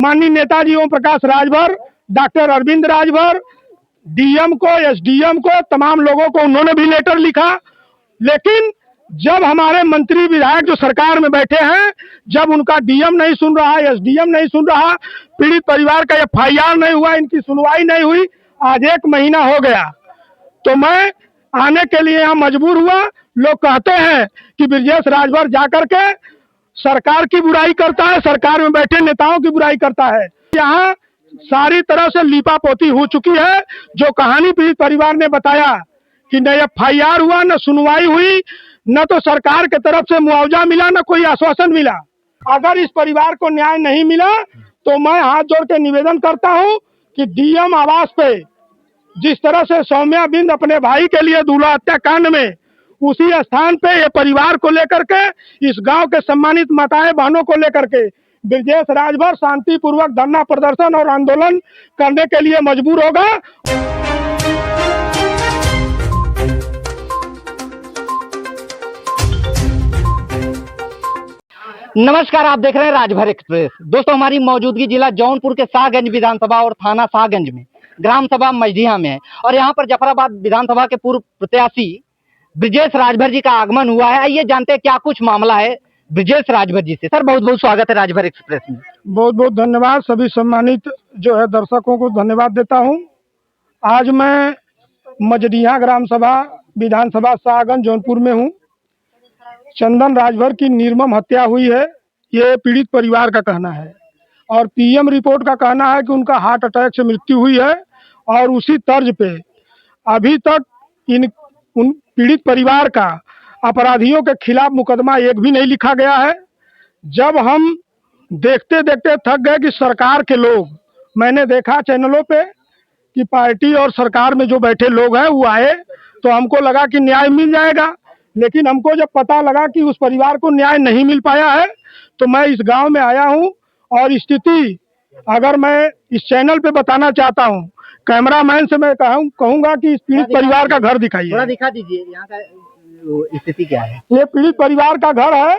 माननीय Netaji Om Prakash Rajbhar, doctor Arvind Rajbhar, DM को, SDM को, तमाम लोगों को उन्होंने भी लेटर लिखा। लेकिन जब हमारे मंत्री विधायक जो सरकार में बैठे हैं, जब उनका डीएम नहीं सुन रहा, एसडीएम नहीं सुन रहा, पीड़ित परिवार का एफआईआर नहीं हुआ, इनकी सुनवाई नहीं हुई, आज 1 महीना हो गया, तो मैं आने के लिए यहाँ मजबूर हुआ। लोग कहते हैं कि ब्रजेश राजभर जाकर के सरकार की बुराई करता है, सरकार में बैठे नेताओं की बुराई करता है। यहाँ सारी तरह से लीपापोती हो चुकी है। जो कहानी पीड़ित परिवार ने बताया कि न एफआईआर हुआ, न सुनवाई हुई, न तो सरकार की तरफ से मुआवजा मिला, न कोई आश्वासन मिला। अगर इस परिवार को न्याय नहीं मिला तो मैं हाथ जोड़ के निवेदन करता हूं कि डीएम आवास पे जिस तरह से सौम्या बिंद अपने भाई के लिए दूल्हा हत्याकांड में, उसी स्थान पे ये परिवार को लेकर के, इस गांव के सम्मानित माताएं बहनों को लेकर के ब्रजेश राजभर शांतिपूर्वक धरना प्रदर्शन और आंदोलन करने के लिए मजबूर होगा। नमस्कार, आप देख रहे हैं राजभर एक्सप्रेस। दोस्तों, हमारी मौजूदगी जिला जौनपुर के शाहगंज विधानसभा और थाना शाहगंज में, ग्राम सभा मजदिया में है। और यहाँ पर जफराबाद विधानसभा के पूर्व प्रत्याशी ब्रजेश राजभर जी का आगमन हुआ है। आइए जानते हैं क्या कुछ मामला है ब्रजेश राजभर जी से। सर, बहुत बहुत स्वागत है राजभर एक्सप्रेस में। बहुत बहुत धन्यवाद। सभी सम्मानित जो है दर्शकों को धन्यवाद देता हूँ। आज मैं मजदिया ग्राम सभा विधानसभा शाहगंज जौनपुर में हूँ। चंदन राजभर की निर्मम हत्या हुई है, ये पीड़ित परिवार का कहना है, और पीएम रिपोर्ट का कहना है कि उनका हार्ट अटैक से मृत्यु हुई है। और उसी तर्ज पे अभी तक उन पीड़ित परिवार का अपराधियों के खिलाफ मुकदमा एक भी नहीं लिखा गया है। जब हम देखते देखते थक गए कि सरकार के लोग, मैंने देखा चैनलों पे कि पार्टी और सरकार में जो बैठे लोग हैं वो आए, तो हमको लगा कि न्याय मिल जाएगा। लेकिन हमको जब पता लगा कि उस परिवार को न्याय नहीं मिल पाया है, तो मैं इस गांव में आया हूं। और स्थिति अगर मैं इस चैनल पे बताना चाहता हूं, कैमरामैन से मैं कहूंगा कि इस पीड़ित परिवार का घर दिखाइए, थोड़ा दिखा दीजिए यहाँ का स्थिति क्या है। ये पीड़ित परिवार का घर है,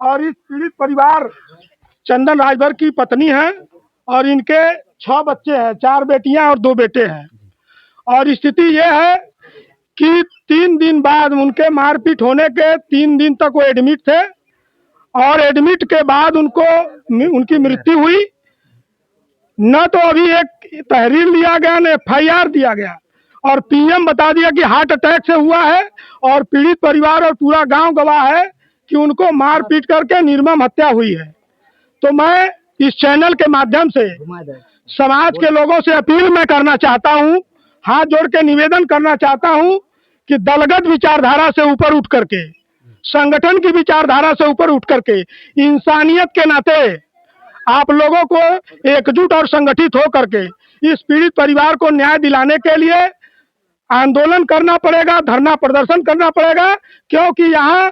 और इस पीड़ित परिवार चंदन राजभर की पत्नी है, और इनके 6 बच्चे हैं, 4 बेटियां और 2 बेटे हैं। और स्थिति ये है कि 3 दिन बाद उनके मारपीट होने के 3 दिन तक वो एडमिट थे, और एडमिट के बाद उनकी मृत्यु हुई। न तो अभी एक तहरीर लिया गया, न एफआईआर दिया गया, और पीएम बता दिया कि हार्ट अटैक से हुआ है। और पीड़ित परिवार और पूरा गांव गवाह है कि उनको मारपीट करके निर्मम हत्या हुई है। तो मैं इस चैनल के माध्यम से समाज के लोगों से अपील मैं करना चाहता हूं, हाथ जोड़ के निवेदन करना चाहता हूं कि दलगत विचारधारा से ऊपर उठ करके, संगठन की विचारधारा से ऊपर उठ करके, इंसानियत के नाते आप लोगों को एकजुट और संगठित हो करके इस पीड़ित परिवार को न्याय दिलाने के लिए आंदोलन करना पड़ेगा, धरना प्रदर्शन करना पड़ेगा। क्योंकि यहाँ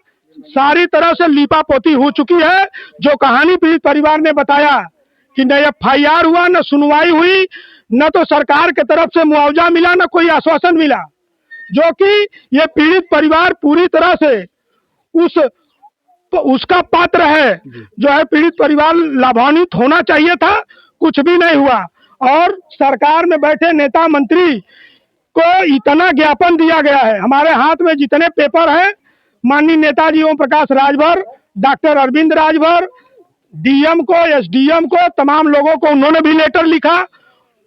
सारी तरह से लीपापोती हो चुकी है। जो कहानी पीड़ित परिवार ने बताया कि न एफआईआर हुआ, न सुनवाई हुई, न तो सरकार की तरफ से मुआवजा मिला, न कोई आश्वासन मिला, जो कि ये पीड़ित परिवार पूरी तरह से उसका पात्र है। जो है पीड़ित परिवार लाभान्वित होना चाहिए था, कुछ भी नहीं हुआ। और सरकार में बैठे नेता मंत्री को इतना ज्ञापन दिया गया है। हमारे हाथ में जितने पेपर हैं, माननीय नेताजी ओम प्रकाश राजभर, डॉक्टर अरविंद राजभर, डीएम को, एसडीएम को, तमाम लोगों को उन्होंने भी लेटर लिखा।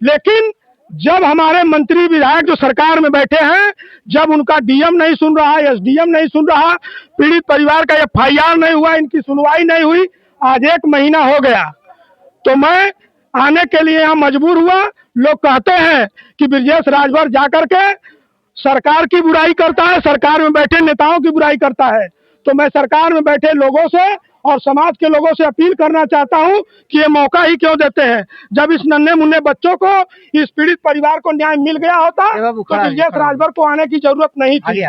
लेकिन जब हमारे मंत्री विधायक जो सरकार में बैठे हैं, जब उनका डीएम नहीं सुन रहा, एसडीएम नहीं सुन रहा, पीड़ित परिवार का एफआईआर नहीं हुआ, इनकी सुनवाई नहीं हुई, आज 1 महीना हो गया, तो मैं आने के लिए यहाँ मजबूर हुआ। लोग कहते हैं कि ब्रजेश राजभर जाकर के सरकार की बुराई करता है, सरकार में बैठे नेताओं की बुराई करता है। तो मैं सरकार में बैठे लोगों से और समाज के लोगों से अपील करना चाहता हूं कि ये मौका ही क्यों देते हैं। जब इस नन्हे मुन्ने बच्चों को, इस पीड़ित परिवार को न्याय मिल गया होता तो ब्रजेश राजभर को आने की जरूरत नहीं थी।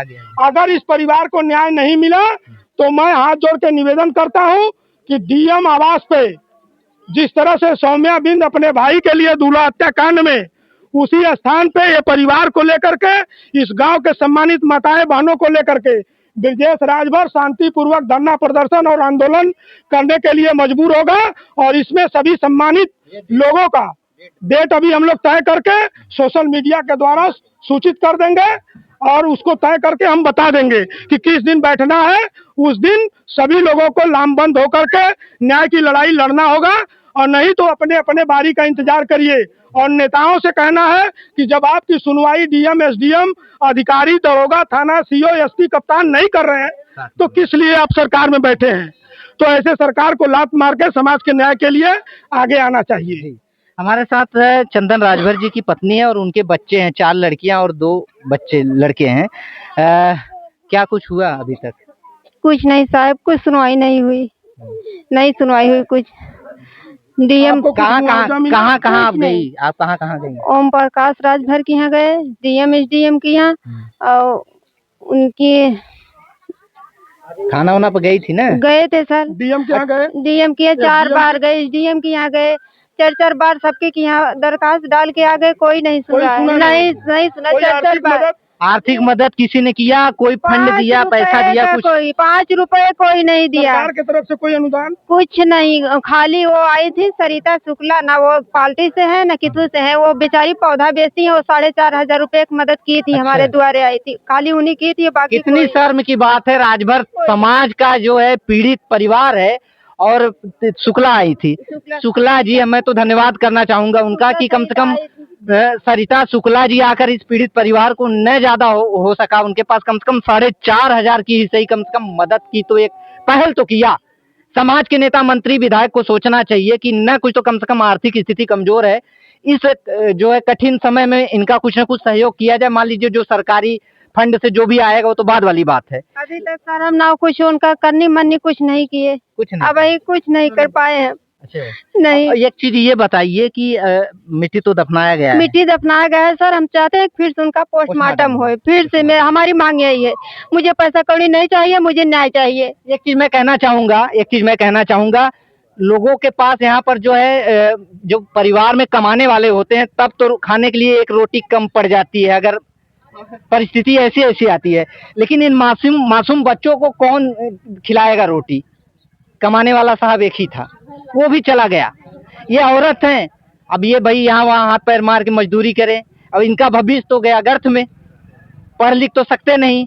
अगर इस परिवार को न्याय नहीं मिला तो मैं हाथ जोड़ के निवेदन करता हूं कि डीएम आवास पे जिस तरह से सौम्या बिंद अपने भाई के लिए दूल्हा हत्याकांड में, उसी स्थान पे ये परिवार को लेकर के, इस गांव के सम्मानित माताएं बहनों को लेकर के ब्रजेश राजभर शांतिपूर्वक धरना प्रदर्शन और आंदोलन करने के लिए मजबूर होगा और इसमें सभी सम्मानित लोगों का डेट अभी हम लोग तय करके सोशल मीडिया के द्वारा सूचित कर देंगे और उसको तय करके हम बता देंगे कि किस दिन बैठना है। उस दिन सभी लोगों को लामबंद होकर के न्याय की लड़ाई लड़ना होगा और नहीं तो अपने अपने बारी का इंतजार करिए। और नेताओं से कहना है कि जब आपकी सुनवाई डीएम, एसडीएम, अधिकारी, दरोगा, थाना, सीओ, एसपी, कप्तान नहीं कर रहे हैं तो किस लिए आप सरकार में बैठे हैं। तो ऐसे सरकार को लात मार के समाज के न्याय के लिए आगे आना चाहिए। हमारे साथ चंदन राजभर जी की पत्नी है और उनके बच्चे हैं, 4 लड़कियां और 2 बच्चे लड़के हैं। क्या कुछ हुआ अभी तक? कुछ नहीं साहब, कुछ सुनवाई नहीं हुई, नहीं सुनवाई हुई कुछ। डीएम कहाँ आप गई? आप कहाँ गई? ओम प्रकाश राजभर के यहाँ गए, डीएम एसडीएम के यहाँ, और उनकी खाना वाना पे गई थी ना? गए थे सर। डीएम के यहाँ गए, डीएम के यहाँ 4 बार गए, एसडीएम के यहाँ गए, 4 बार सबके के यहाँ दरखास्त डाल के आ गए, कोई नहीं सुना, नहीं सुना। 4 बार आर्थिक मदद किसी ने किया? कोई फंड दिया, पैसा दिया? कुछ कोई 5 रुपए कोई नहीं दिया। सरकार की तरफ से कोई अनुदान कुछ नहीं। खाली वो आई थी सरिता शुक्ला, ना वो पार्टी से है ना किसी से है, वो बेचारी पौधा बेचती है, वो 4,500 रुपए की मदद की थी। हमारे द्वारे आई थी, खाली उन्हीं की थी, बाकी कितनी शर्म की बात है। राजभर समाज का जो है पीड़ित परिवार है और शुक्ला आई थी। शुक्ला जी, मैं तो धन्यवाद करना चाहूंगा उनका कि कम से कम सरिता शुक्ला जी आकर इस पीड़ित परिवार को न ज्यादा हो सका, उनके पास कम से कम 4,500 की हिस्से कम से कम मदद की, तो एक पहल तो किया। समाज के नेता, मंत्री, विधायक को सोचना चाहिए कि न कुछ तो कम से कम आर्थिक स्थिति कमजोर है, इस जो है कठिन समय में इनका कुछ न कुछ सहयोग किया जाए। मान लीजिए जो सरकारी फंड से जो भी आएगा वो तो बाद वाली बात है। अभी तक सर हम ना कुछ उनका करनी मन्नी कुछ नहीं किए, कुछ नहीं, अब कुछ नहीं कर पाए हैं। अच्छा नहीं। एक चीज ये बताइए कि मिट्टी तो दफनाया गया है, मिट्टी दफनाया गया है सर, हम चाहते हैं फिर से उनका पोस्टमार्टम हो, फिर से। मैं हमारी मांग यही है, मुझे पैसा कौड़ी नहीं चाहिए, मुझे न्याय चाहिए। एक चीज मैं कहना चाहूंगा, लोगों के पास यहाँ पर जो है जो परिवार में कमाने वाले होते हैं तब तो खाने के लिए एक रोटी कम पड़ जाती है, अगर परिस्थिति ऐसी आती है। लेकिन इन मासूम बच्चों को कौन खिलाएगा रोटी? कमाने वाला साहब एक ही था, वो भी चला गया। ये औरत हैं, अब ये भाई यहाँ वहाँ हाथ पैर मार के मजदूरी करें, अब इनका भविष्य तो गया गर्त में। पढ़ लिख तो सकते नहीं,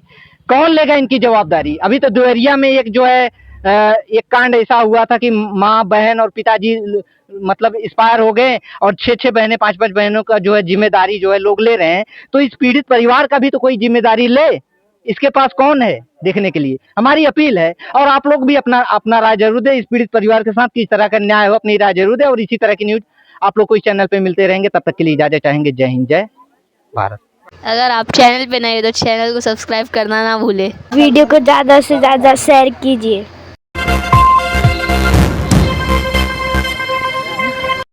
कौन लेगा इनकी जवाबदारी? अभी तो देवरिया में एक जो है एक कांड ऐसा हुआ था कि माँ, बहन और पिताजी मतलब एक्सपायर हो गए और 6 बहनें, 5 बहनों का जो है जिम्मेदारी जो है लोग ले रहे हैं। तो इस पीड़ित परिवार का भी तो कोई जिम्मेदारी ले, इसके पास कौन है देखने के लिए? हमारी अपील है, और आप लोग भी अपना राय जरूर दें इस पीड़ित परिवार के साथ, किस तरह का न्याय हो, अपनी राय जरूर दें। और इसी तरह की न्यूज आप लोग को इस चैनल पे मिलते रहेंगे। तब तक के लिए इजाजत चाहेंगे। जय हिंद, जय भारत। अगर आप चैनल पे नए हो तो चैनल को सब्सक्राइब करना ना भूले। वीडियो को ज़्यादा से ज़्यादा शेयर कीजिए।